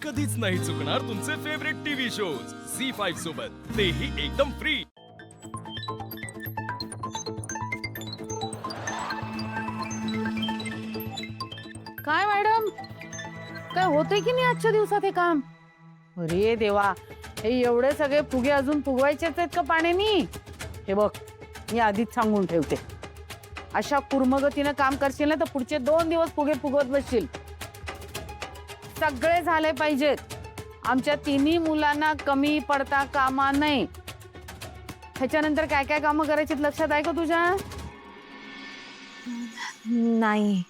कधीच नाही चुकणार तुमचे फेवरेट टीव्ही शोज झी5 सोबत, तेही एकदम फ्री। काय मॅडम, काय होते की नाही आजच्या दिवसात हे काम? अरे देवा, हे एवढे सगळे फुगे अजून फुगवायचेच आहेत का पाण्यानी? हे बघ, मी आधीच सांगून ठेवते, अशा कुर्मगतीनं काम करशील ना तर पुढचे 2 दिवस फुगे फुगवत बसशील। सगळे झाले पाहिजेत, आमच्या तिन्ही मुलांना कमी पडता कामा नये। ह्याच्यानंतर काय काय कामं करायची लक्षात आहे का तुझ्या? नाही।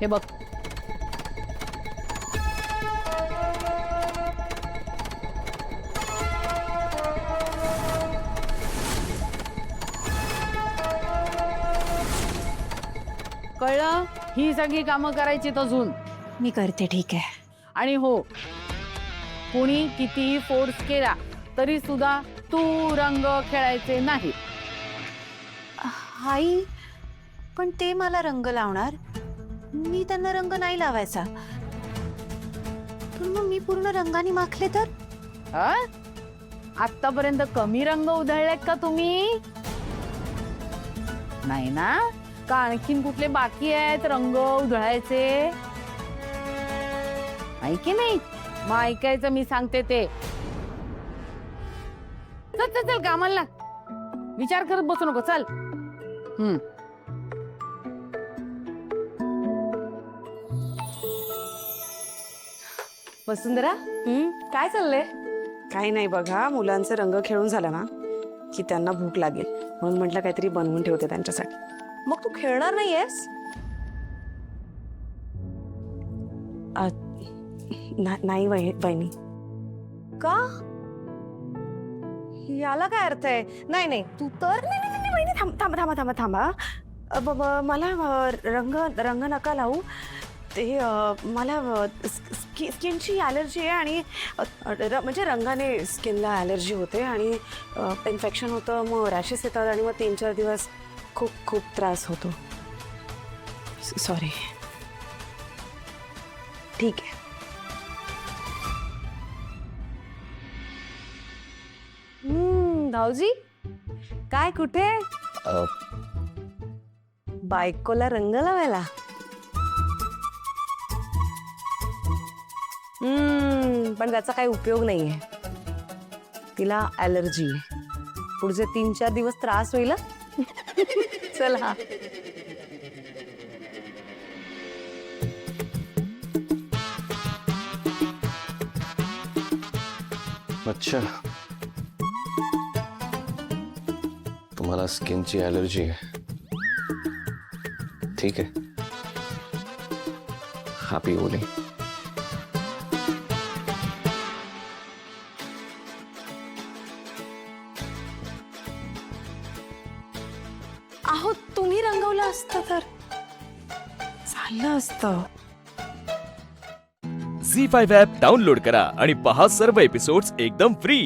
हे बघ, कळलं? ही सगळी कामं करायची अजून। मी करते, ठीक आहे। आणि हो, कोणी कितीही फोर्स केला तरी सुद्धा तू रंग खेळायचे नाही। आई, पण ते मला रंग लावणार, मी त्यांना रंग नाही लावायचा। पण मग मी पूर्ण रंगाने माखले तर? आतापर्यंत कमी रंग उधळलेत का तुम्ही? नाही ना? का आणखीन कुठले बाकी आहेत रंग उधळायचे? ऐकी नाही, मग ऐकायचं मी सांगते ते। चल चल चल, कामाला लाग, विचार करत बसू नको, चल। वसुंधरा, काय चाललंय? काही नाही बघा, मुलांचे रंग खेळून झाला ना की त्यांना भूक लागेल, म्हणून म्हटलं काहीतरी बनवून ठेवते त्यांच्यासाठी। मग तू खेळणार नाहीयेस? नाही वहिनी। का? याला काय अर्थ आहे? नाही नाही, तू तर नाही वहिनी, थांबा। मला रंग नका लावू, ते मला स्किनची ॲलर्जी आहे आणि म्हणजे रंगाने स्किनला ॲलर्जी होते आणि इन्फेक्शन होतं, मग रॅशेस येतात आणि मग 3-4 दिवस खूप त्रास होतो। सॉरी। ठीक आहे। भाऊजी, काय कुठे? बायकोला रंग लावायला? पण त्याचा काही उपयोग नाहीये, तिला ॲलर्जी आहे, पुढचे 3-4 दिवस त्रास होईल। चला। अच्छा, तुम्हाला स्किनची ॲलर्जी आहे, ठीक आहे। Happy Holy. अहो, तुम्ही रंगवलं असतं तर चाललं असतं। झी5 ॲप डाउनलोड करा आणि पहा सर्व एपिसोड्स एकदम फ्री।